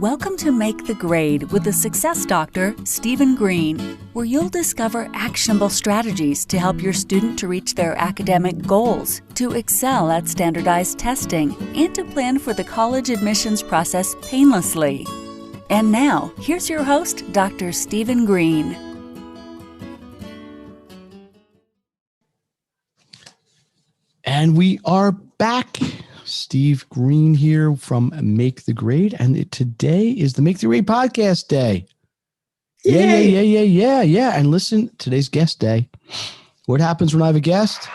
Welcome to Make the Grade with the Success Doctor, Stephen Green, where you'll discover actionable strategies to help your student to reach their academic goals, to excel at standardized testing, and to plan for the college admissions process painlessly. And now, here's your host, Dr. Stephen Green. And we are back. Steve Green here from Make the Grade, and today is the Make the Grade podcast day. Yeah. And listen, today's guest day. What happens when I have a guest?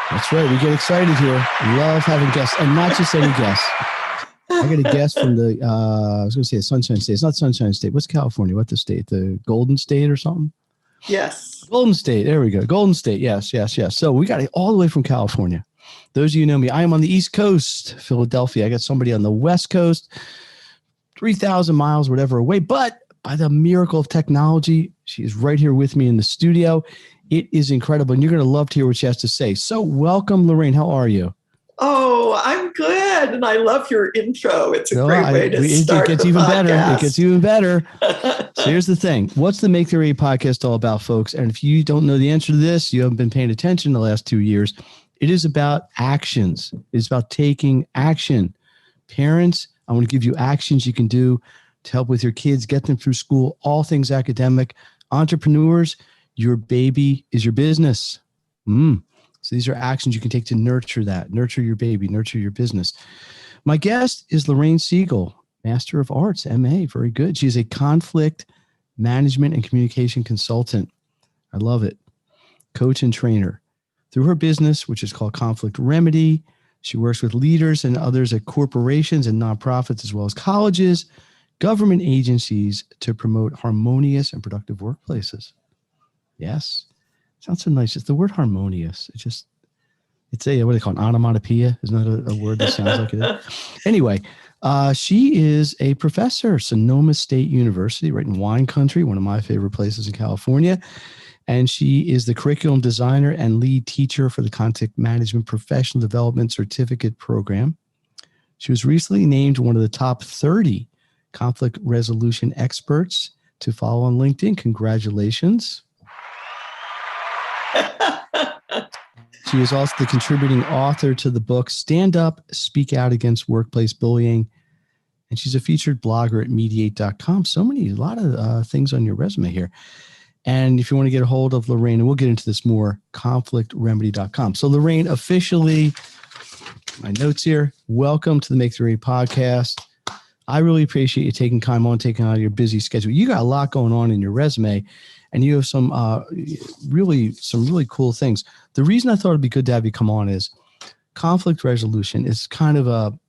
That's right, we get excited here. Love having guests, and not just any guests. I got a guest from the, I was going to say Sunshine State. It's not Sunshine State. What's California? What's the state? The Golden State or something? Yes. Golden State. There we go. Golden State. Yes. So we got it all the way from California. Those of you who know me, I am on the East Coast, Philadelphia. I got somebody on the West Coast, 3,000 miles, whatever away. But by the miracle of technology, she is right here with me in the studio. It is incredible, and you're going to love to hear what she has to say. So welcome, Lorraine. How are you? Oh, I'm good, and I love your intro. It's a great way to start. It gets even better. It gets even better. So here's the thing. What's the Make the Grade podcast all about, folks? And if you don't know the answer to this, you haven't been paying attention the last 2 years. It is about actions. It's about taking action. Parents, I want to give you actions you can do to help with your kids, get them through school, all things academic. Entrepreneurs, your baby is your business. So these are actions you can take to nurture that. Nurture your baby, nurture your business. My guest is Lorraine Segal, Master of Arts, MA. Very good. She's a conflict management and communication consultant. I love it. Coach and trainer. Through her business, which is called Conflict Remedy, she works with leaders and others at corporations and nonprofits, as well as colleges, government agencies, to promote harmonious and productive workplaces. Yes. Sounds so nice. It's the word harmonious. It's a, what do they call it? Onomatopoeia? Isn't that a word that sounds like it is? Anyway, she is a professor, Sonoma State University, right in wine country, one of my favorite places in California. And she is the curriculum designer and lead teacher for the Conflict Management Professional Development Certificate Program. She was recently named one of the top 30 conflict resolution experts to follow on LinkedIn. Congratulations. She is also the contributing author to the book Stand Up, Speak Out Against Workplace Bullying. And she's a featured blogger at mediate.com. A lot of things on your resume here. And if you want to get a hold of Lorraine, and we'll get into this more, conflictremedy.com. So Lorraine, officially, my notes here, welcome to the Make the Grade podcast. I really appreciate you taking time on, taking out of your busy schedule. You got a lot going on in your resume, and you have some really cool things. The reason I thought it'd be good to have you come on is conflict resolution is kind of I don't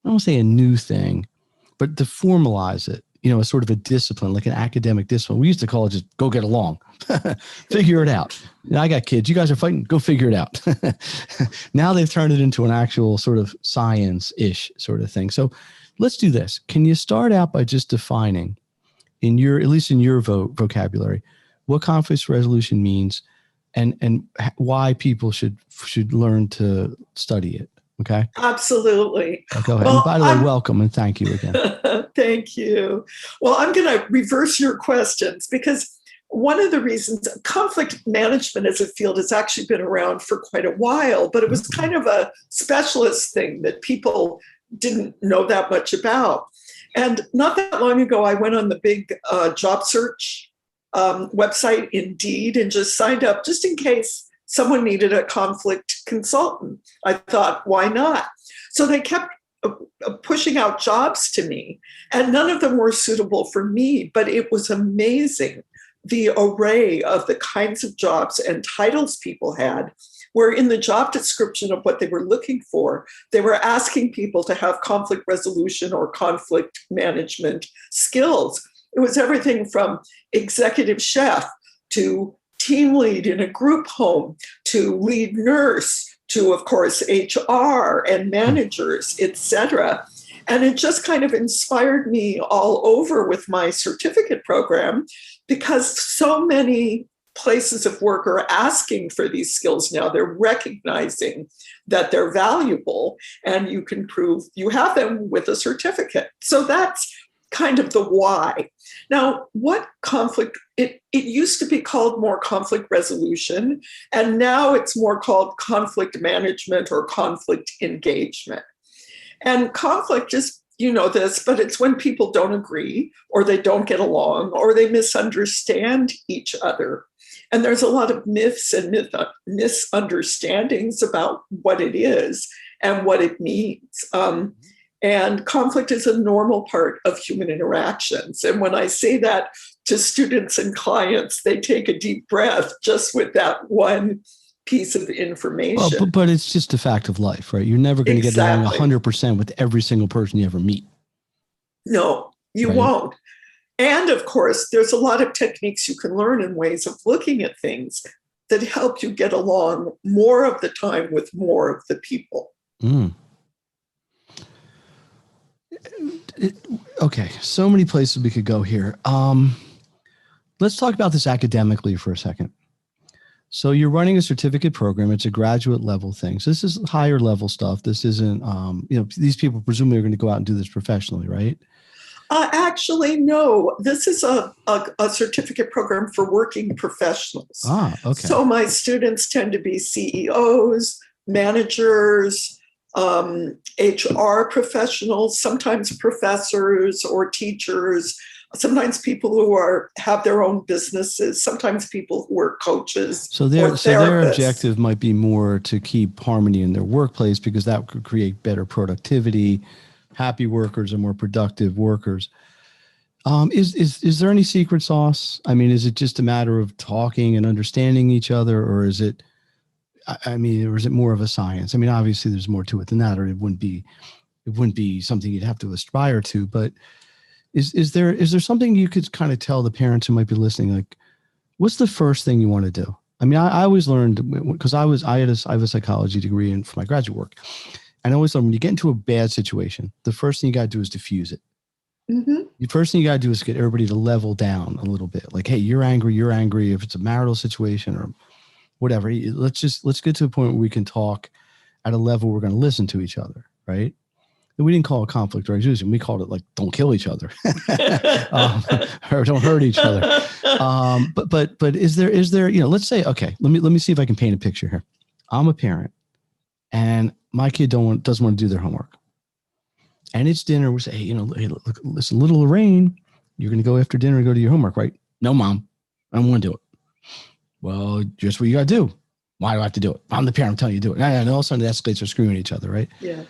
want to say a new thing, but to formalize it, a sort of a discipline, like an academic discipline. We used to call it just go get along, figure it out. I got kids. You guys are fighting. Go figure it out. Now they've turned it into an actual sort of science-ish sort of thing. So let's do this. Can you start out by just defining, at least in your vocabulary, what conflict resolution means and why people should learn to study it? Okay. Absolutely. Go ahead. Well, and by the way, welcome and thank you again. Thank you. Well, I'm going to reverse your questions because one of the reasons conflict management as a field has actually been around for quite a while, but it was kind of a specialist thing that people didn't know that much about. And not that long ago, I went on the big job search website, Indeed, and just signed up just in case someone needed a conflict consultant. I thought, why not? So they kept pushing out jobs to me, and none of them were suitable for me, but it was amazing the array of the kinds of jobs and titles people had, where in the job description of what they were looking for, they were asking people to have conflict resolution or conflict management skills. It was everything from executive chef to team lead in a group home, to lead nurse, to, of course, HR and managers, etc. And it just kind of inspired me all over with my certificate program because so many places of work are asking for these skills now. They're recognizing that they're valuable, and you can prove you have them with a certificate. So that's kind of the why. Now, what conflict, it used to be called more conflict resolution, and now it's more called conflict management or conflict engagement. And conflict is, you know this, but it's when people don't agree, or they don't get along, or they misunderstand each other. And there's a lot of myths and misunderstandings about what it is and what it means. And conflict is a normal part of human interactions. And when I say that to students and clients, they take a deep breath just with that one piece of information. Well, but it's just a fact of life, right? You're never going to get along 100% with every single person you ever meet. No, you won't. And of course, there's a lot of techniques you can learn and ways of looking at things that help you get along more of the time with more of the people. Okay, so many places we could go here. Let's talk about this academically for a second. So you're running a certificate program. It's a graduate level thing. So this is higher level stuff. This isn't, these people presumably are going to go out and do this professionally, right? Actually, no. This is a certificate program for working professionals. Okay. So my students tend to be CEOs, managers, HR professionals, sometimes professors or teachers, sometimes people who have their own businesses, sometimes people who are coaches. So their objective might be more to keep harmony in their workplace, because that could create better productivity. Happy workers are more productive workers. Is there any secret sauce? I mean, is it just a matter of talking and understanding each other, or is it more of a science? I mean, obviously there's more to it than that, or it wouldn't be something you'd have to aspire to. But is there something you could kind of tell the parents who might be listening, like, what's the first thing you want to do? I mean, I always learned, because I have a psychology degree for my graduate work. And I always learned, when you get into a bad situation, the first thing you got to do is diffuse it. Mm-hmm. The first thing you got to do is get everybody to level down a little bit. Like, hey, you're angry. If it's a marital situation or whatever, let's get to a point where we can talk at a level we're going to listen to each other, right? And we didn't call it conflict resolution. We called it, like, don't kill each other, or don't hurt each other. But is there, let's say, okay, let me see if I can paint a picture here. I'm a parent, and my kid doesn't want to do their homework, and it's dinner. We say, hey, look, listen, little Lorraine, you're going to go after dinner and go do your homework, right? No, Mom, I don't want to do it. Well, just what you got to do. Why do I have to do it? I'm the parent. I'm telling you to do it. And all of a sudden, it escalates or screaming at each other, right? Yeah.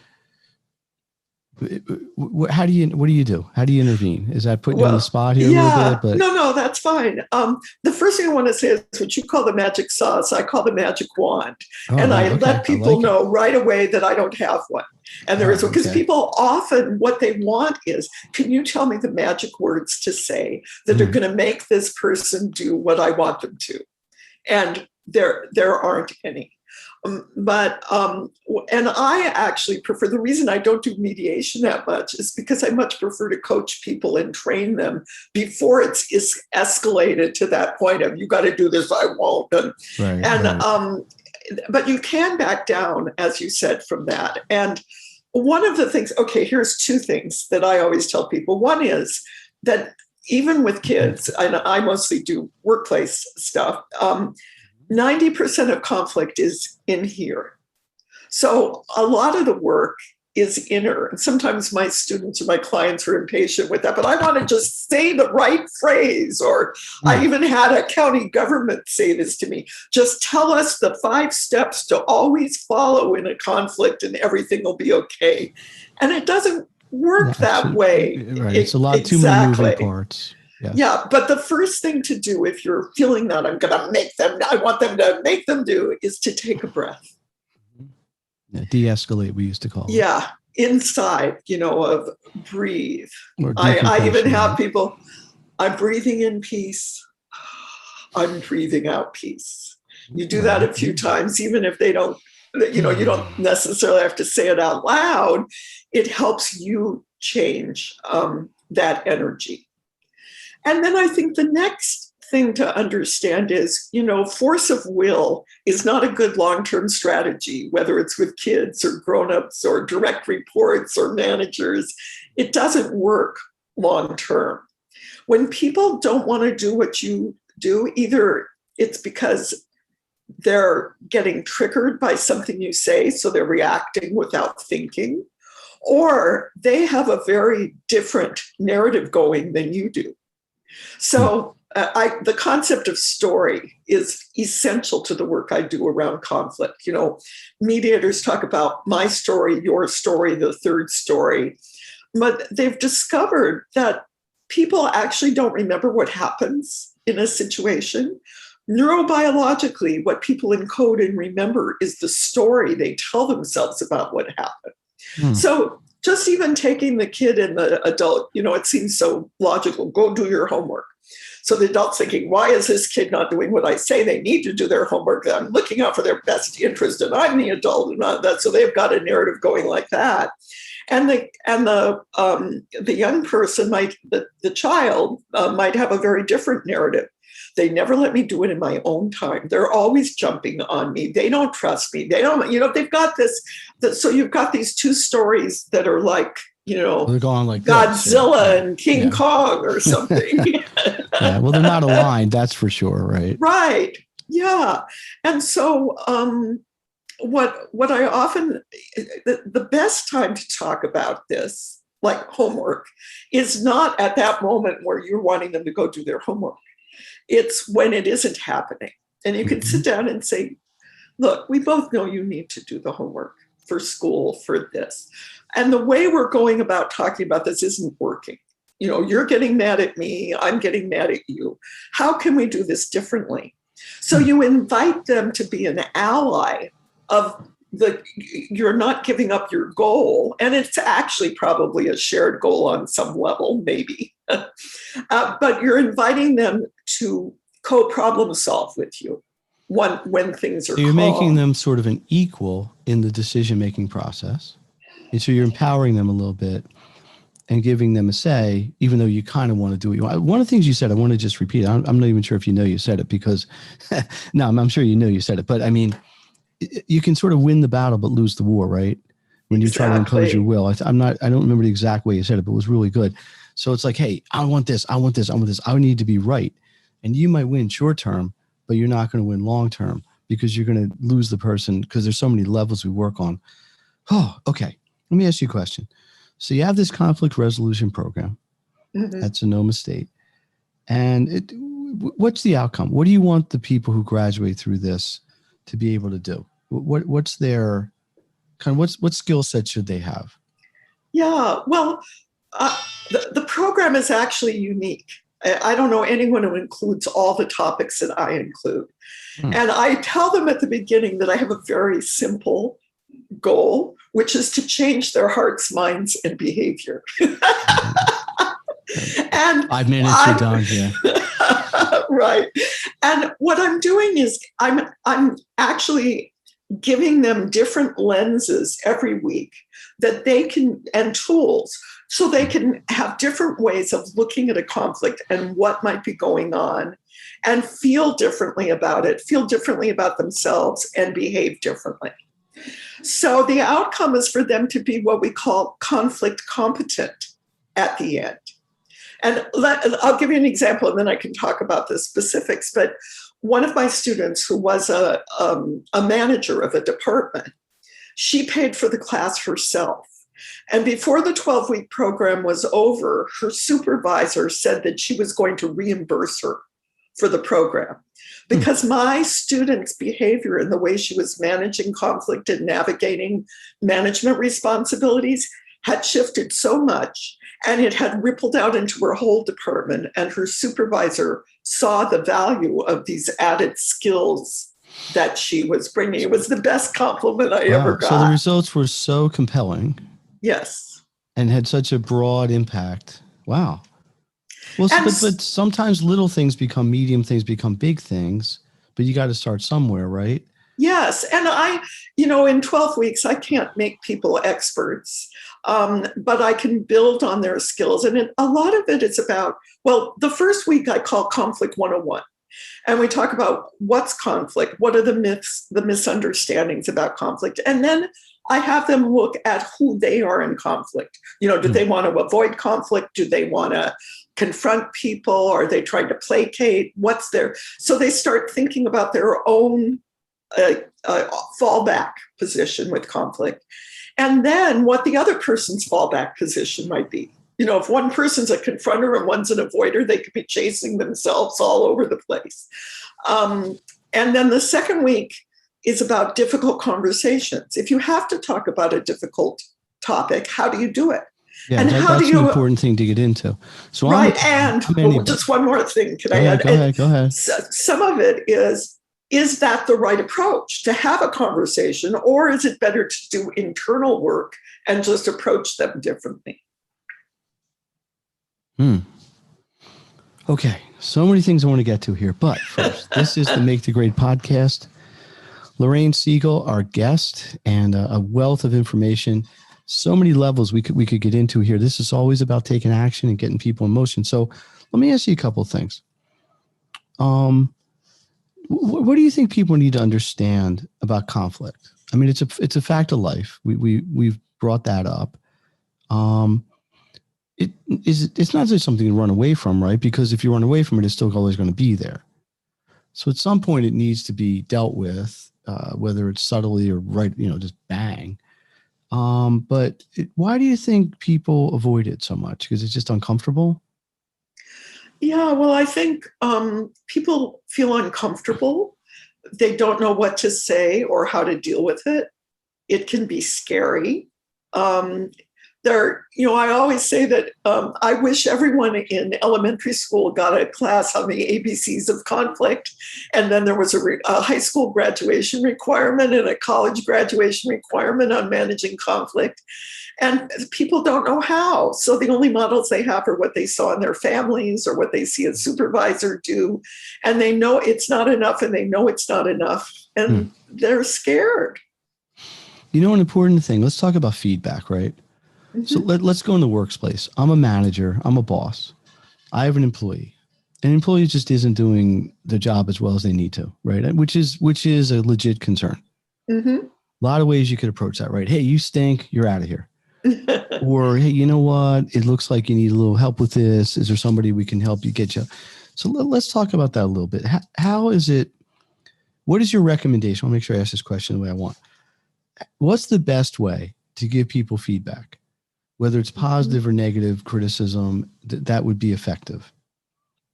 What do you do? How do you intervene? Is that putting you on the spot here a little bit? But No, that's fine. The first thing I want to say is what you call the magic sauce, I call the magic wand. Let people know right away that I don't have one. And there is, because people often, what they want is, can you tell me the magic words to say that are going to make this person do what I want them to? And there aren't any. And I actually prefer, the reason I don't do mediation that much is because I much prefer to coach people and train them before it's escalated to that point of, you got to do this, I won't. But you can back down, as you said, from that. And one of the things, here's two things that I always tell people. One is that even with kids, and I mostly do workplace stuff, 90% of conflict is in here. So a lot of the work is inner. And sometimes my students or my clients are impatient with that, but I want to just say the right phrase. Or I even had a county government say this to me: just tell us the 5 steps to always follow in a conflict and everything will be okay. And it doesn't work that way. Right. It's a lot too many moving parts. Yeah, but the first thing to do, if you're feeling that I want them to make them do, is to take a breath. De-escalate, we used to call it. Yeah, inside, of breathe. I even have people, I'm breathing in peace. I'm breathing out peace. You do that a few times, even if they don't, you don't necessarily have to say it out loud. It helps you change that energy. And then I think the next thing to understand is, force of will is not a good long-term strategy, whether it's with kids or grown-ups or direct reports or managers. It doesn't work long-term. When people don't want to do what you do, either it's because they're getting triggered by something you say, so they're reacting without thinking, or they have a very different narrative going than you do. So the concept of story is essential to the work I do around conflict. Mediators talk about my story, your story, the third story, but they've discovered that people actually don't remember what happens in a situation. Neurobiologically, what people encode and remember is the story they tell themselves about what happened. So just even taking the kid and the adult, it seems so logical. Go do your homework. So the adult's thinking, why is this kid not doing what I say? They need to do their homework. I'm looking out for their best interest, and I'm the adult and not that. So they've got a narrative going like that. And the young person the child might have a very different narrative. They never let me do it in my own time. They're always jumping on me. They don't trust me. They don't, they've got this. So you've got these two stories that are like, they're going like Godzilla and King Kong or something. Yeah, well, they're not aligned. That's for sure. Right. Right. Yeah. And so what I often, the best time to talk about this, like homework, is not at that moment where you're wanting them to go do their homework. It's when it isn't happening. And you can sit down and say, look, we both know you need to do the homework for school for this. And the way we're going about talking about this isn't working. You're getting mad at me. I'm getting mad at you. How can we do this differently? So you invite them to be an ally of you're not giving up your goal. And it's actually probably a shared goal on some level, maybe. But you're inviting them to co-problem solve with you when things are So you're calm. making them sort of an equal in the decision-making process. And so you're empowering them a little bit and giving them a say, even though you kind of want to do what you want. One of the things you said, I want to just repeat. I'm not even sure if you said it because, no, I'm sure you said it. But I mean, you can sort of win the battle but lose the war, right? When you try to impose your will. I don't remember the exact way you said it, but it was really good. So it's like, hey, I want this. I need to be right. And you might win short term, but you're not going to win long term because you're going to lose the person because there's so many levels we work on. Oh, okay. Let me ask you a question. So you have this conflict resolution program at Sonoma State. And what's the outcome? What do you want the people who graduate through this to be able to do? What's their kind of what skill set should they have? Yeah, well, the program is actually unique. I don't know anyone who includes all the topics that I include. And I tell them at the beginning that I have a very simple goal, which is to change their hearts, minds, and behavior. And 5 minutes, you're done here. Right. And what I'm doing is I'm actually giving them different lenses every week that they can, and tools, so they can have different ways of looking at a conflict and what might be going on and feel differently about it, feel differently about themselves, and behave differently. So the outcome is for them to be what we call conflict competent at the end. And I'll give you an example, and then I can talk about the specifics. But one of my students who was a manager of a department, she paid for the class herself. And before the 12-week program was over, her supervisor said that she was going to reimburse her for the program because my student's behavior and the way she was managing conflict and navigating management responsibilities had shifted so much, and it had rippled out into her whole department, and her supervisor saw the value of these added skills that she was bringing. It was the best compliment I ever got. So the results were so compelling. Yes. And had such a broad impact. Wow. Well, but sometimes little things become medium things, become big things, but you got to start somewhere, right? Yes. And in 12 weeks, I can't make people experts, but I can build on their skills. And a lot of it is about, well, the first week I call Conflict 101. And we talk about what's conflict, what are the myths, the misunderstandings about conflict. And then I have them look at who they are in conflict. Do they want to avoid conflict? Do they want to confront people? Are they trying to placate? So they start thinking about their own fallback position with conflict. And then what the other person's fallback position might be. If one person's a confronter and one's an avoider, they could be chasing themselves all over the place. And then the second week is about difficult conversations. If you have to talk about a difficult topic, how do you do it? Yeah, that's an important thing to get into. So right, just one more thing. Can I add? Go ahead. Some of it is that the right approach to have a conversation, or is it better to do internal work and just approach them differently? Okay, so many things I want to get to here, but first, this is the Make the Grade podcast. Lorraine Segal, our guest, and a wealth of information. So many levels we could get into here. This is always about taking action and getting people in motion. So let me ask you a couple of things. What do you think people need to understand about conflict? I mean, it's a fact of life. We've brought that up. It's not just something to run away from, right? Because if you run away from it, it's still always going to be there. So at some point it needs to be dealt with, whether it's subtly or right, just bang. But why do you think people avoid it so much? Because it's just uncomfortable? Yeah, well, I think people feel uncomfortable. They don't know what to say or how to deal with it. It can be scary. I always say that I wish everyone in elementary school got a class on the ABCs of conflict. And then there was a high school graduation requirement and a college graduation requirement on managing conflict. And people don't know how. So the only models they have are what they saw in their families or what they see a supervisor do. And they know it's not enough, and they know it's not enough. And they're scared. An important thing, let's talk about feedback, right? Mm-hmm. So let's go in the workplace. I'm a manager. I'm a boss. I have an employee. An employee just isn't doing the job as well as they need to, right? Which is a legit concern. Mm-hmm. A lot of ways you could approach that, right? Hey, you stink. You're out of here. Or, hey, you know what? It looks like you need a little help with this. Is there somebody we can help you get you? So let's talk about that a little bit. How is it? What is your recommendation? I'll make sure I ask this question the way I want. What's the best way to give people feedback? Whether it's positive or negative criticism, that would be effective.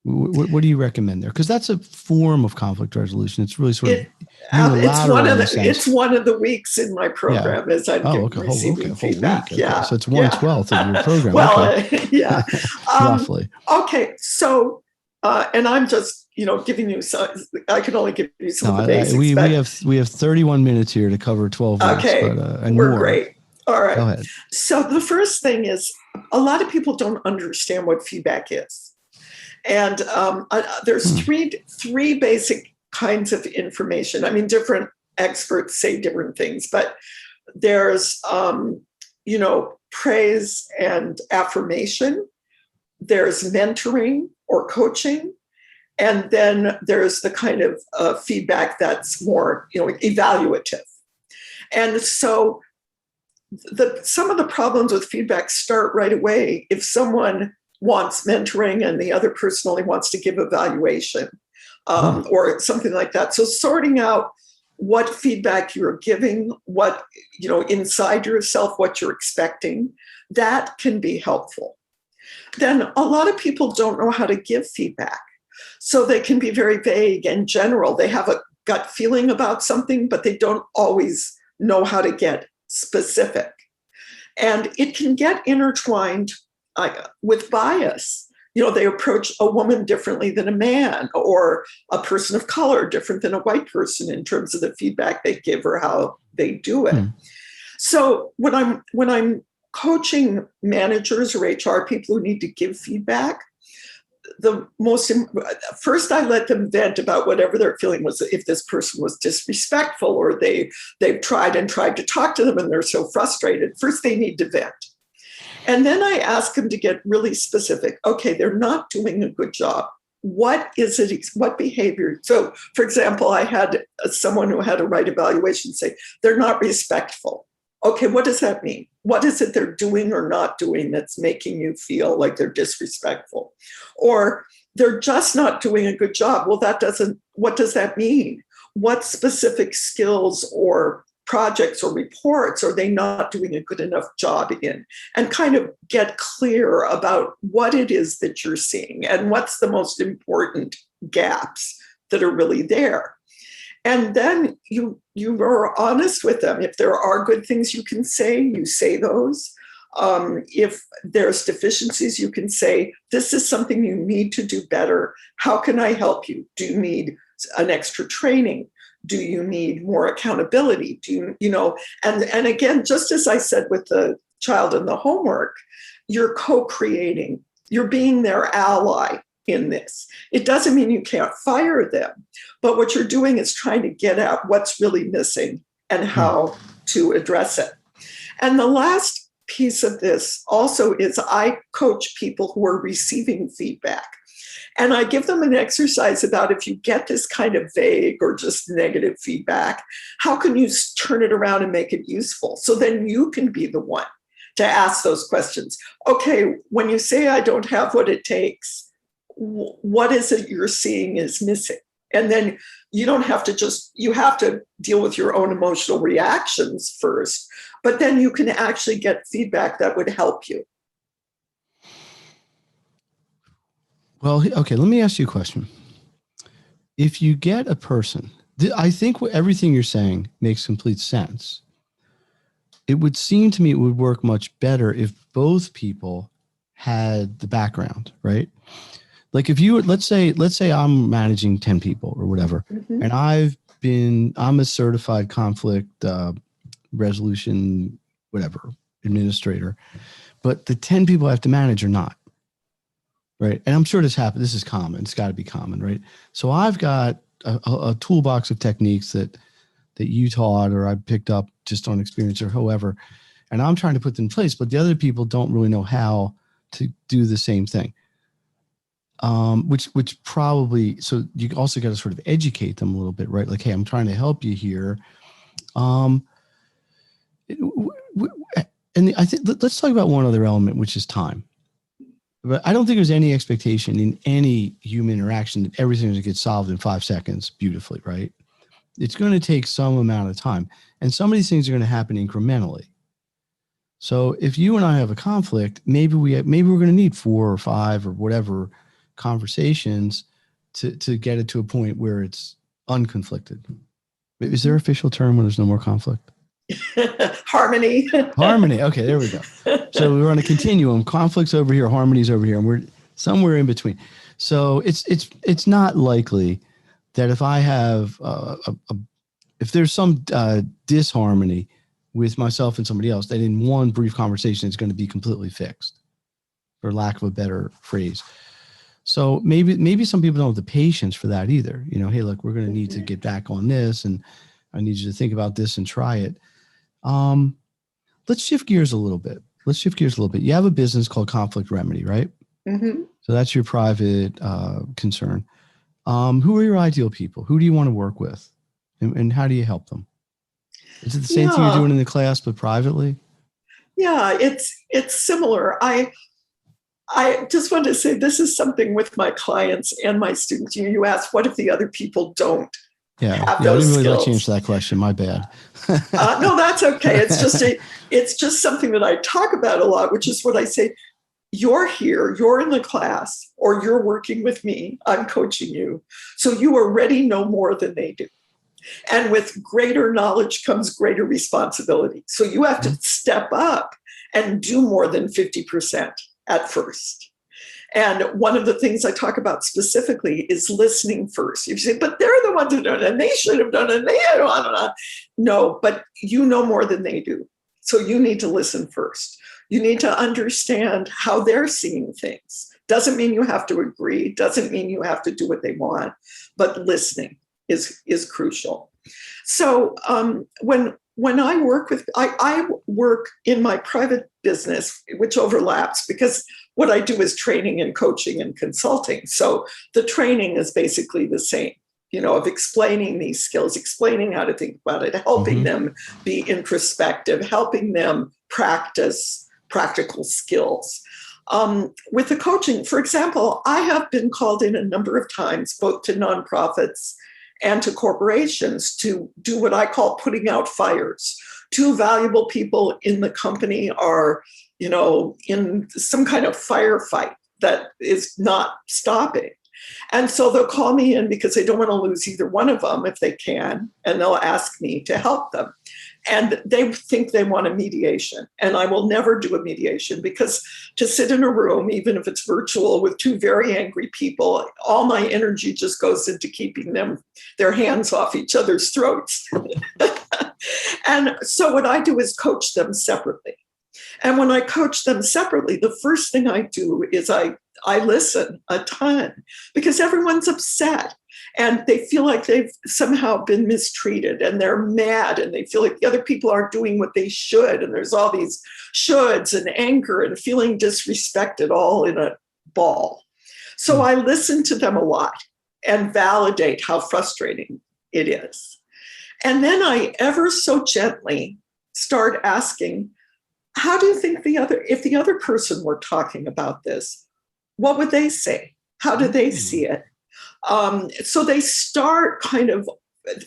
What do you recommend there? Because that's a form of conflict resolution. It's really sort of it's one of the weeks in my program as I'm receiving feedback. Okay. Yeah, so it's 1/12 of your program. Well, yeah, roughly. Okay, so and I'm just giving you some. I can only give you some of the basics. We have 31 minutes here to cover 12 weeks. Okay, and we're more. Great. All right. Go ahead. So the first thing is a lot of people don't understand what feedback is. And there's three basic kinds of information. I mean, different experts say different things, but there's, praise and affirmation. There's mentoring or coaching. And then there's the kind of feedback that's more, evaluative. And so some of the problems with feedback start right away if someone wants mentoring and the other person only wants to give evaluation or something like that. So sorting out what feedback you're giving, what, inside yourself, what you're expecting, that can be helpful. Then a lot of people don't know how to give feedback. So they can be very vague and general. They have a gut feeling about something, but they don't always know how to get specific. And it can get intertwined with bias. They approach a woman differently than a man, or a person of color different than a white person in terms of the feedback they give or how they do it. So when I'm coaching managers or HR people who need to give feedback, first I let them vent about whatever their feeling was. If this person was disrespectful, or they've tried to talk to them and they're so frustrated, first they need to vent. And then I ask them to get really specific. Okay, they're not doing a good job. What is it? What behavior? So, for example, I had someone who had a right evaluation say, they're not respectful. Okay, what does that mean? What is it they're doing or not doing that's making you feel like they're disrespectful? Or they're just not doing a good job. Well, what does that mean? What specific skills or projects or reports are they not doing a good enough job in? And kind of get clear about what it is that you're seeing and what's the most important gaps that are really there. And then you are honest with them. If there are good things you can say, you say those. If there's deficiencies, you can say, this is something you need to do better. How can I help you? Do you need an extra training? Do you need more accountability? And again, just as I said with the child and the homework, you're co-creating, you're being their ally in this. It doesn't mean you can't fire them, but what you're doing is trying to get at what's really missing and how to address it. And the last piece of this also is I coach people who are receiving feedback. And I give them an exercise about, if you get this kind of vague or just negative feedback, how can you turn it around and make it useful? So then you can be the one to ask those questions. Okay, when you say I don't have what it takes, what is it you're seeing is missing? And then you don't have to you have to deal with your own emotional reactions first, but then you can actually get feedback that would help you. Well, okay, let me ask you a question. If you get a person, I think everything you're saying makes complete sense. It would seem to me it would work much better if both people had the background, right? Like if you, let's say I'm managing 10 people or whatever, mm-hmm. and I'm a certified conflict resolution, whatever, administrator, but the 10 people I have to manage are not. Right. And I'm sure this happens. This is common. It's got to be common. Right. So I've got a toolbox of techniques that you taught or I picked up just on experience or however, and I'm trying to put them in place, but the other people don't really know how to do the same thing. Which probably, so you also got to sort of educate them a little bit, right? Like, hey, I'm trying to help you here. And I think let's talk about one other element, which is time. But I don't think there's any expectation in any human interaction that everything's going to get solved in 5 seconds beautifully, right? It's going to take some amount of time. And some of these things are going to happen incrementally. So if you and I have a conflict, maybe we're going to need 4 or 5 or whatever conversations to get it to a point where it's unconflicted. Is there an official term when there's no more conflict? Harmony. Harmony. Okay, there we go. So we're on a continuum. Conflict's over here, harmony's over here, and we're somewhere in between. So it's not likely that if I have if there's some disharmony with myself and somebody else, that in one brief conversation it's going to be completely fixed, for lack of a better phrase. So maybe some people don't have the patience for that either. Hey, look, we're going to need to get back on this, and I need you to think about this and try it. Let's shift gears a little bit. You have a business called Conflict Remedy, right? Mm-hmm. So that's your private concern. Who are your ideal people? Who do you want to work with? And how do you help them? Is it the same thing you're doing in the class, but privately? Yeah, it's similar. I just want to say this is something with my clients and my students. You asked, what if the other people don't? Yeah, I didn't really let you answer that question. My bad. No, that's okay. It's just something that I talk about a lot, which is what I say. You're here, you're in the class, or you're working with me. I'm coaching you. So you already know more than they do. And with greater knowledge comes greater responsibility. So you have to step up and do more than 50% at first. And one of the things I talk about specifically is listening first. You say, but they're the ones who don't, and they should have done it. And they don't. No, but you know more than they do. So you need to listen first. You need to understand how they're seeing things. Doesn't mean you have to agree, doesn't mean you have to do what they want, but listening is crucial. So when I work with, I work in my private business, which overlaps because what I do is training and coaching and consulting. So the training is basically the same, of explaining these skills, explaining how to think about it, helping them be introspective, helping them practice practical skills. With the coaching, for example, I have been called in a number of times, both to nonprofits and to corporations, to do what I call putting out fires. Two valuable people in the company are, in some kind of firefight that is not stopping. And so they'll call me in because they don't want to lose either one of them if they can, and they'll ask me to help them. And they think they want a mediation. And I will never do a mediation because to sit in a room, even if it's virtual, with two very angry people, all my energy just goes into keeping their hands off each other's throats. And so what I do is coach them separately. And when I coach them separately, the first thing I do is I listen a ton because everyone's upset. And they feel like they've somehow been mistreated and they're mad and they feel like the other people aren't doing what they should. And there's all these shoulds and anger and feeling disrespected all in a ball. So I listen to them a lot and validate how frustrating it is. And then I ever so gently start asking, how do you think if the other person were talking about this, what would they say? How do they see it? So they start kind of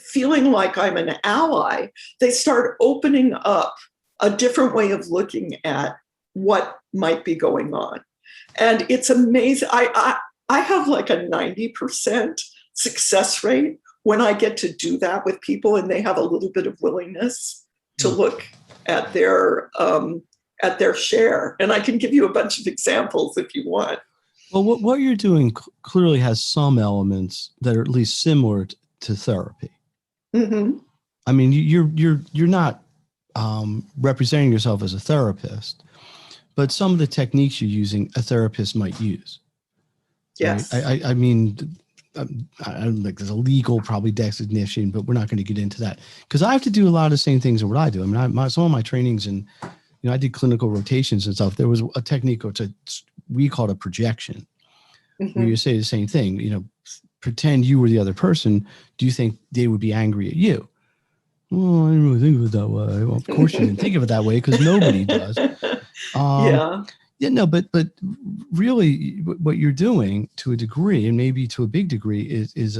feeling like I'm an ally. They start opening up a different way of looking at what might be going on. And it's amazing. I have like a 90% success rate when I get to do that with people and they have a little bit of willingness to look at their share. And I can give you a bunch of examples if you want. Well, what you're doing clearly has some elements that are at least similar to therapy. Mm-hmm. I mean, you're not representing yourself as a therapist, but some of the techniques you're using, a therapist might use. Yes. Right? I mean, I don't think there's a legal probably designation, but we're not going to get into that because I have to do a lot of the same things in what I do. I mean, some of my trainings and I did clinical rotations and stuff. There was a technique, we call it a projection, where you say the same thing. Pretend you were the other person. Do you think they would be angry at you? Well, I didn't really think of it that way. Well, of course you didn't think of it that way because nobody does. Yeah, no, but really what you're doing to a degree, and maybe to a big degree, is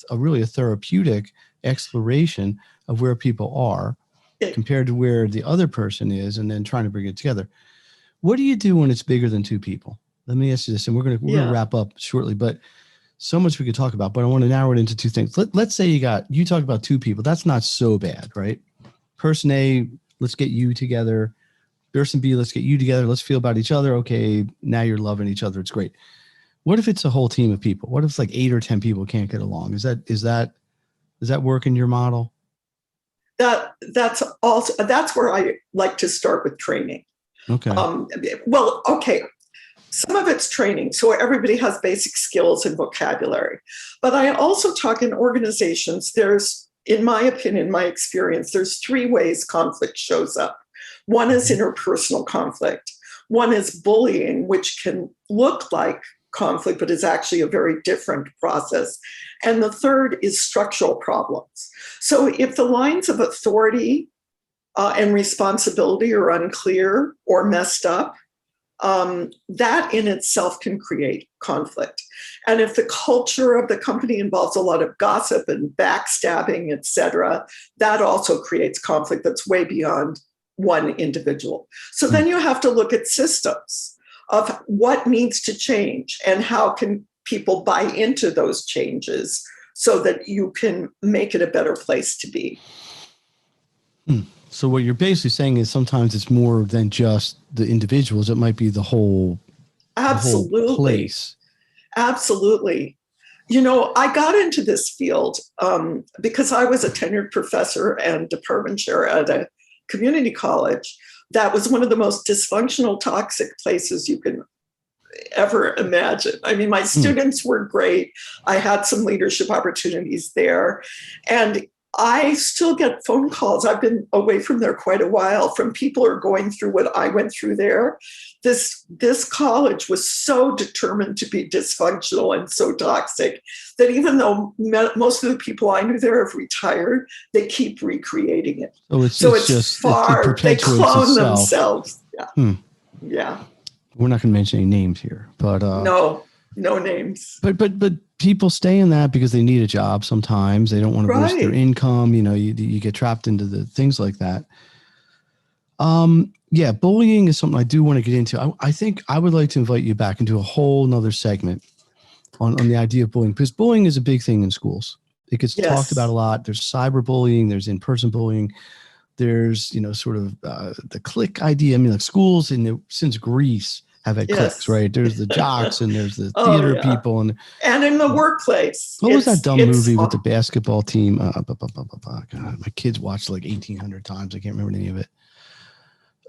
really a therapeutic exploration of where people are compared to where the other person is, and then trying to bring it together. What do you do when it's bigger than two people? Let me ask you this, and we're gonna wrap up shortly, but so much we could talk about, but I want to narrow it into two things. Let's say you talk about two people. That's not so bad, right? Person A, let's get you together. Person B, let's get you together. Let's feel about each other. Okay, now you're loving each other. It's great. What if it's a whole team of people? What if it's like 8 or 10 people can't get along? Does that work in your model? That's where I like to start with training. Okay. Okay. Some of it's training, so everybody has basic skills and vocabulary. But I also talk in organizations. There's, in my opinion, my experience, there's 3 ways conflict shows up. One is interpersonal conflict. One is bullying, which can look like conflict, but is actually a very different process. And the third is structural problems. So if the lines of authority and responsibility are unclear or messed up, that in itself can create conflict. And if the culture of the company involves a lot of gossip and backstabbing, et cetera, that also creates conflict that's way beyond one individual. So then you have to look at systems of what needs to change and how can people buy into those changes so that you can make it a better place to be. So what you're basically saying is sometimes it's more than just the individuals. It might be the whole, Absolutely. The whole place. Absolutely. I got into this field because I was a tenured professor and department chair at a community college. That was one of the most dysfunctional, toxic places you can ever imagine. I mean, my students were great. I had some leadership opportunities there. And I still get phone calls. I've been away from there quite a while from people who are going through what I went through there. This college was so determined to be dysfunctional and so toxic that even though most of the people I knew there have retired, they keep recreating it. So it's just far, they clone themselves. Yeah. Yeah. We're not going to mention any names here, but no names. But people stay in that because they need a job. Sometimes they don't want to waste their income. You get trapped into the things like that. Yeah, bullying is something I do want to get into. I think I would like to invite you back into a whole nother segment on the idea of bullying, because bullying is a big thing in schools. It gets talked about a lot. There's cyberbullying. There's in-person bullying. There's, sort of the clique idea. I mean, like schools since Greece have had cliques, right? There's the jocks and there's the theater people. And in the workplace. What was that dumb movie with the basketball team? God, my kids watched like 1,800 times. I can't remember any of it.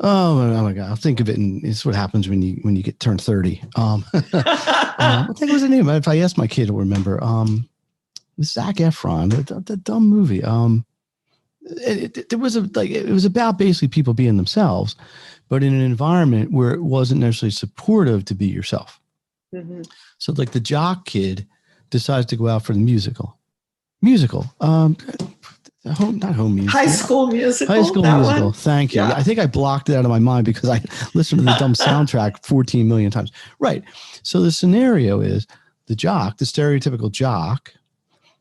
Oh my God. I'll think of it. And it's what happens when you get turned 30. What the heck was the name? If I ask my kid, he'll remember. Zac Efron, the dumb movie. It was about basically people being themselves, but in an environment where it wasn't necessarily supportive to be yourself. Mm-hmm. So like the jock kid decides to go out for the musical, not home musical. High School Musical. High School Musical. One? Thank you. Yeah. I think I blocked it out of my mind because I listened to the dumb soundtrack 14 million times. Right. So the scenario is the stereotypical jock,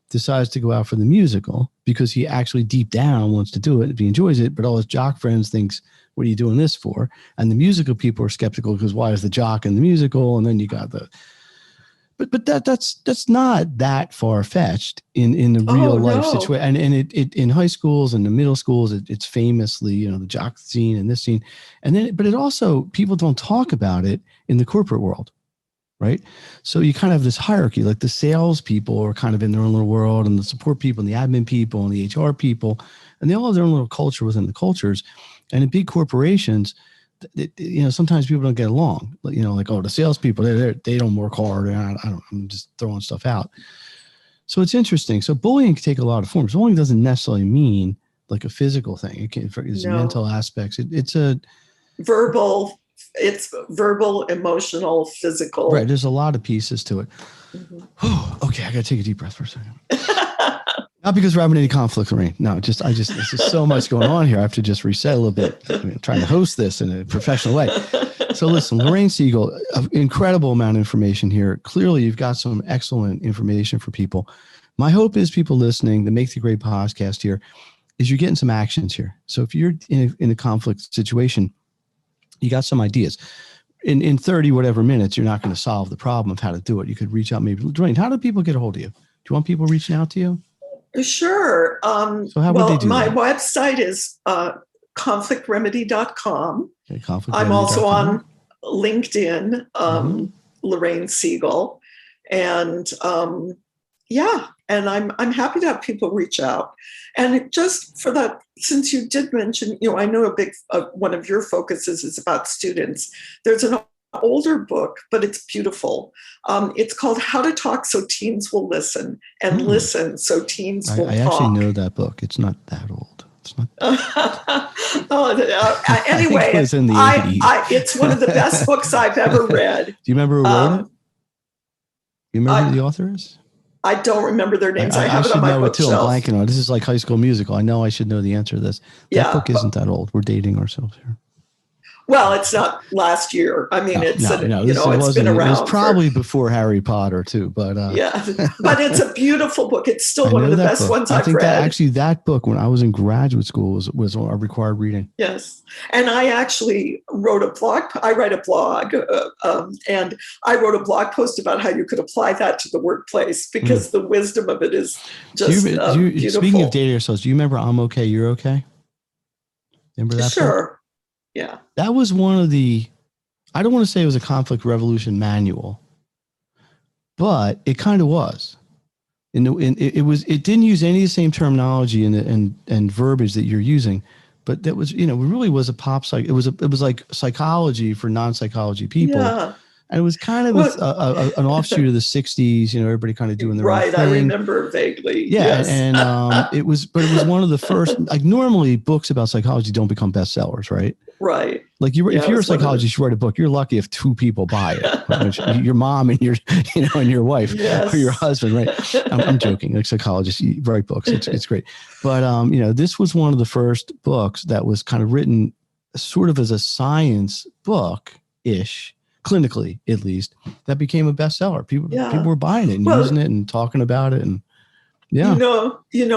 decides to go out for the musical because he actually deep down wants to do it if he enjoys it, but all his jock friends thinks, what are you doing this for? And the musical people are skeptical because why is the jock in the musical? And then you got but that's not that far-fetched in the real life situation. And it in high schools and the middle schools, it's famously, the jock scene and this scene. And then, but it also, people don't talk about it in the corporate world. Right. So you kind of have this hierarchy, like the sales people are kind of in their own little world, and the support people and the admin people and the HR people, and they all have their own little culture within the cultures. And in big corporations, sometimes people don't get along. Like, the salespeople, they don't work hard. I'm just throwing stuff out. So it's interesting. So bullying can take a lot of forms. Bullying doesn't necessarily mean like a physical thing. It can, it's mental aspects. It's verbal. It's verbal, emotional, physical. Right. There's a lot of pieces to it. Mm-hmm. Okay. I got to take a deep breath for a second. Not because we're having any conflict, Lorraine. No, there's just so much going on here. I have to just reset a little bit. I'm trying to host this in a professional way. So listen, Lorraine Segal, an incredible amount of information here. Clearly, you've got some excellent information for people. My hope is people listening, the Make the Great podcast here, is you're getting some actions here. So if you're in a conflict situation, you got some ideas. In 30 whatever minutes, you're not going to solve the problem of how to do it. You could reach out maybe. Lorraine, how do people get a hold of you? Do you want people reaching out to you? Sure. So how would they do my that? website is conflictremedy.com. Okay, conflictremedy.com. I'm also on LinkedIn, Lorraine Segal. And and I'm happy to have people reach out. And just for that, since you did mention, I know a big one of your focuses is about students. There's an older book, but it's beautiful. It's called How to Talk So Teens Will Listen, and Listen So Teens Will Talk. I actually know that book. It's not that old. It's not. Anyway, it was in the 80s. It's one of the best books I've ever read. Do you remember who wrote it? You remember who the author is? I don't remember their names. I have it on my bookshelf. I should know it too. I'm blanking on it. This is like High School Musical. I know I should know the answer to this. That book isn't that old. We're dating ourselves here. Well, it's not last year. I mean, it's been around. It was probably before Harry Potter too, but but it's a beautiful book. It's still one of the best ones I've read. That book, when I was in graduate school, was a required reading. Yes, and I actually wrote a blog. I write a blog, and I wrote a blog post about how you could apply that to the workplace because the wisdom of it is just beautiful. Speaking of dating yourselves, do you remember "I'm Okay, You're Okay"? Remember that? Sure. book? Yeah. That was one of the, I don't want to say it was a conflict resolution manual, but it kind of was. It didn't use any of the same terminology and verbiage that you're using, but that was, it really was a pop psych. It was like psychology for non-psychology people. Yeah. And it was kind of an offshoot of the 60s, everybody kind of doing their own thing. I remember vaguely. Yeah. Yes. And it was one of the first, like normally books about psychology don't become bestsellers, right? Right. Like if you're a psychologist, you write a book, you're lucky if 2 people buy it. Your mom and and your wife or your husband, right? I'm joking. Like psychologists, you write books. It's great. But, this was one of the first books that was kind of written sort of as a science book-ish, clinically at least, that became a bestseller. People were buying it and using it and talking about it. And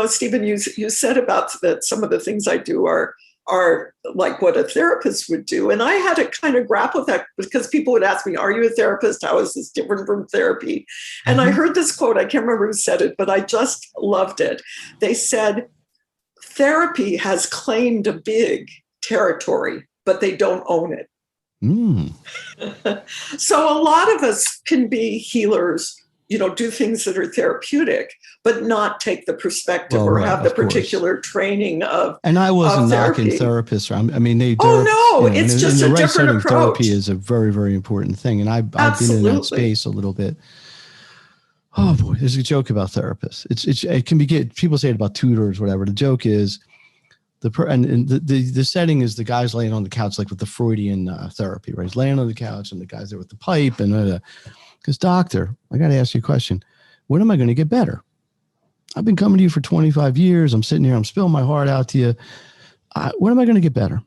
Stephen, you said about that some of the things I do are like what a therapist would do. And I had to kind of grapple with that because people would ask me, are you a therapist? How is this different from therapy? And I heard this quote, I can't remember who said it, but I just loved it. They said, therapy has claimed a big territory, but they don't own it. So a lot of us can be healers, do things that are therapeutic, but not take the perspective or have the particular training of. And I wasn't knocking therapists. I mean, it's just a different approach. Therapy is a very, very important thing. And I've been in that space a little bit. Oh boy, there's a joke about therapists. It can be people say it about tutors, whatever. The joke is the setting is the guy's laying on the couch, like with the Freudian therapy, right? He's laying on the couch and the guy's there with the pipe and because doctor, I got to ask you a question. When am I going to get better? I've been coming to you for 25 years. I'm sitting here, I'm spilling my heart out to you. When am I going to get better?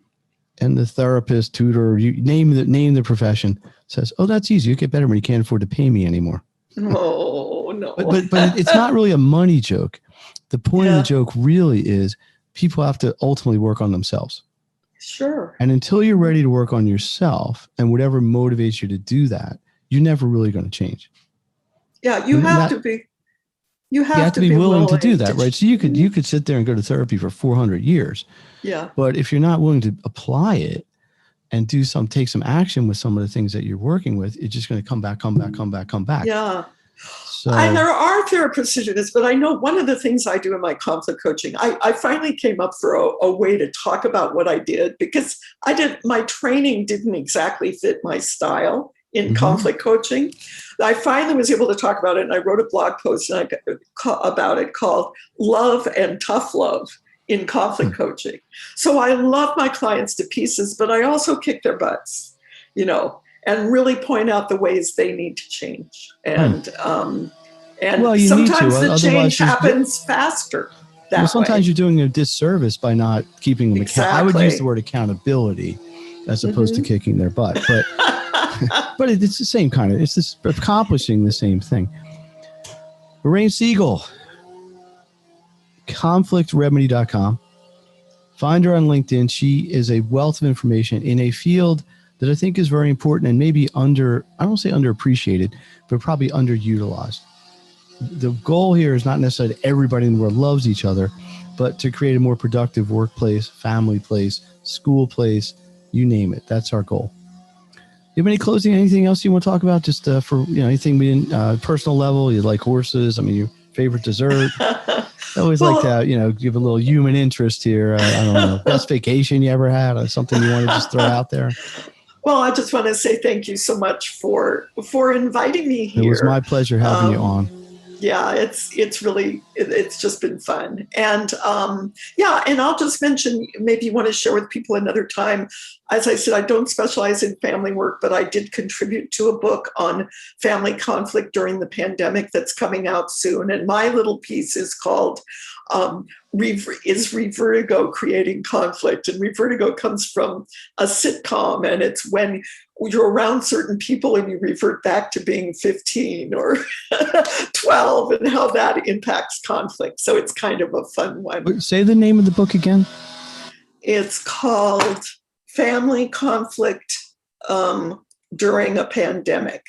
And the therapist, tutor, you name the profession, says, oh, that's easy. You get better when you can't afford to pay me anymore. Oh, no. But it's not really a money joke. The point of the joke really is people have to ultimately work on themselves. Sure. And until you're ready to work on yourself and whatever motivates you to do that, you're never really going to change. Yeah, you have to be willing to do that, right? So you could sit there and go to therapy for 400 years. Yeah. But if you're not willing to apply it and take some action with some of the things that you're working with, it's just going to come back. Yeah. So, and there are therapists who do this, but I know one of the things I do in my conflict coaching, I finally came up for a way to talk about what I did because my training didn't exactly fit my style in conflict coaching. I finally was able to talk about it, and I wrote a blog post about it called Love and Tough Love in Conflict Coaching. So I love my clients to pieces, but I also kick their butts, and really point out the ways they need to change. And sometimes the change happens faster. Sometimes you're doing a disservice by not keeping them accountable. I would use the word accountability as opposed to kicking their butt, but but it's the same kind of, it's accomplishing the same thing. Lorraine Segal, conflictremedy.com. Find her on LinkedIn. She is a wealth of information in a field that I think is very important and maybe I don't say underappreciated, but probably underutilized. The goal here is not necessarily that everybody in the world loves each other, but to create a more productive workplace, family place, school place, you name it. That's our goal. You have anything else you want to talk about? Just for anything we didn't, personal level, you like horses. I mean, your favorite dessert. I always like to, give a little human interest here. I don't know, best vacation you ever had, or something you want to just throw out there. Well, I just want to say thank you so much for inviting me here. It was my pleasure having you on. Yeah, it's just been fun. And and I'll just mention, maybe you want to share with people another time. As I said, I don't specialize in family work, but I did contribute to a book on family conflict during the pandemic that's coming out soon. And my little piece is called Is Revertigo Creating Conflict? And revertigo comes from a sitcom, and it's when you're around certain people and you revert back to being 15 or 12 and how that impacts conflict. So it's kind of a fun one. Say the name of the book again. It's called Family Conflict During a Pandemic.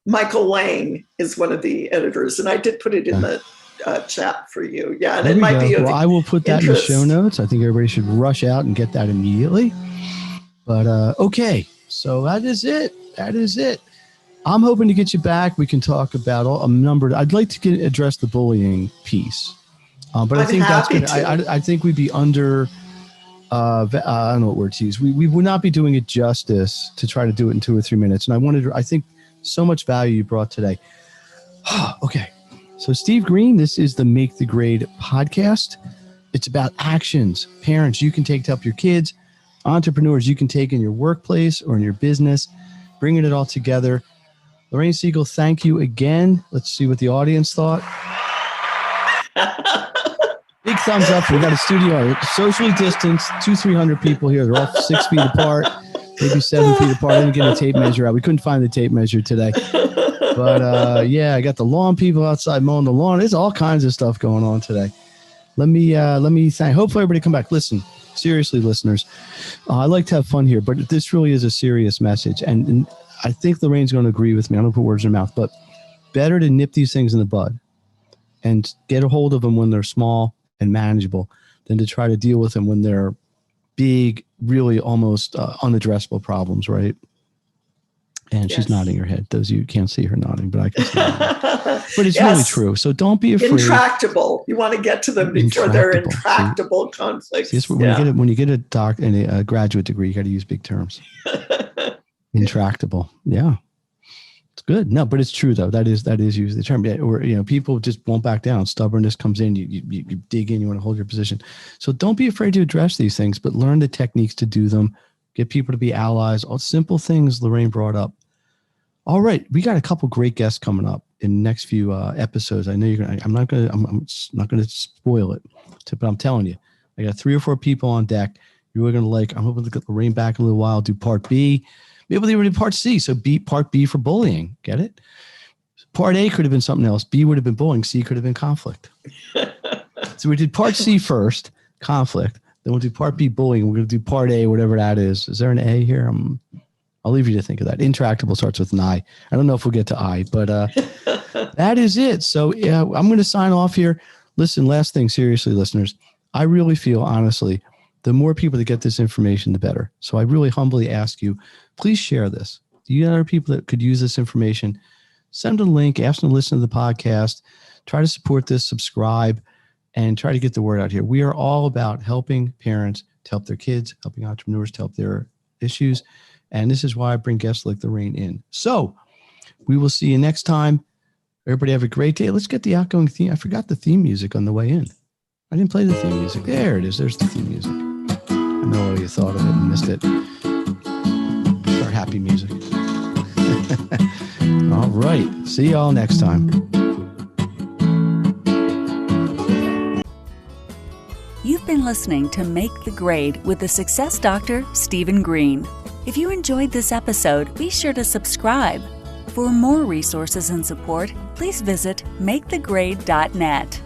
Michael Lang is one of the editors, and I did put it in the chat for you. Yeah, and it might be of I will put that in the show notes. I think everybody should rush out and get that immediately. But okay. So that is it. I'm hoping to get you back. We can talk about a number. I'd like to address the bullying piece, but I think that's good. I think we'd be under I don't know what word to use. We would not be doing it justice to try to do it in 2 or 3 minutes. And I think so much value you brought today. Okay. So Steve Green, this is the Make the Grade podcast. It's about actions. Parents, you can take to help your kids. Entrepreneurs, you can take in your workplace or in your business, bringing it all together. Lorraine Segal, thank you again. Let's see what the audience thought. Big thumbs up. We got a studio, socially distanced, 200-300 people here. They're all 6 feet apart, maybe 7 feet apart. I didn't get a tape measure out. We couldn't find the tape measure today. But yeah, I got the lawn people outside mowing the lawn. There's all kinds of stuff going on today. Let me thank. Hopefully everybody come back. Listen, seriously, listeners, I like to have fun here, but this really is a serious message. And I think Lorraine's going to agree with me. I don't put words in her mouth, but better to nip these things in the bud and get a hold of them when they're small and manageable than to try to deal with them when they're big, really almost unaddressable problems, right? And yes. She's nodding her head. Those of you can't see her nodding, but I can see her. But it's really true. So don't be afraid. Intractable. You want to get to them before they're intractable conflicts. See, when you get a graduate degree, you got to use big terms. Intractable. Yeah. It's good. No, but it's true though. That is usually the term. Or people just won't back down. Stubbornness comes in. You dig in. You want to hold your position. So don't be afraid to address these things, but learn the techniques to do them. Get people to be allies. All simple things Lorraine brought up. All right, we got a couple great guests coming up in the next few episodes. I know you're gonna. I'm not gonna spoil it, but I'm telling you, I got 3 or 4 people on deck. You're really gonna like. I'm hoping to get Lorraine back in a little while. Do part B. Maybe we'll even do part C. So part B for bullying. Get it? Part A could have been something else. B would have been bullying. C could have been conflict. So we did part C first, conflict. Then we'll do part B, bullying. We're gonna do part A, whatever that is. Is there an A here? I'll leave you to think of that. Intractable starts with an I. I don't know if we'll get to I, but that is it. So yeah, I'm going to sign off here. Listen, last thing, seriously, listeners, I really feel, honestly, the more people that get this information, the better. So I really humbly ask you, please share this. Do you know other people that could use this information? Send a link, ask them to listen to the podcast, try to support this, subscribe, and try to get the word out here. We are all about helping parents to help their kids, helping entrepreneurs to help their issues. And this is why I bring guests like Lorraine in. So we will see you next time. Everybody have a great day. Let's get the outgoing theme. I forgot the theme music on the way in. I didn't play the theme music. There it is. There's the theme music. I know you thought of it and missed it. It's our happy music. All right. See y'all next time. You've been listening to Make the Grade with the Success Doctor, Stephen Green. If you enjoyed this episode, be sure to subscribe. For more resources and support, please visit makethegrade.net.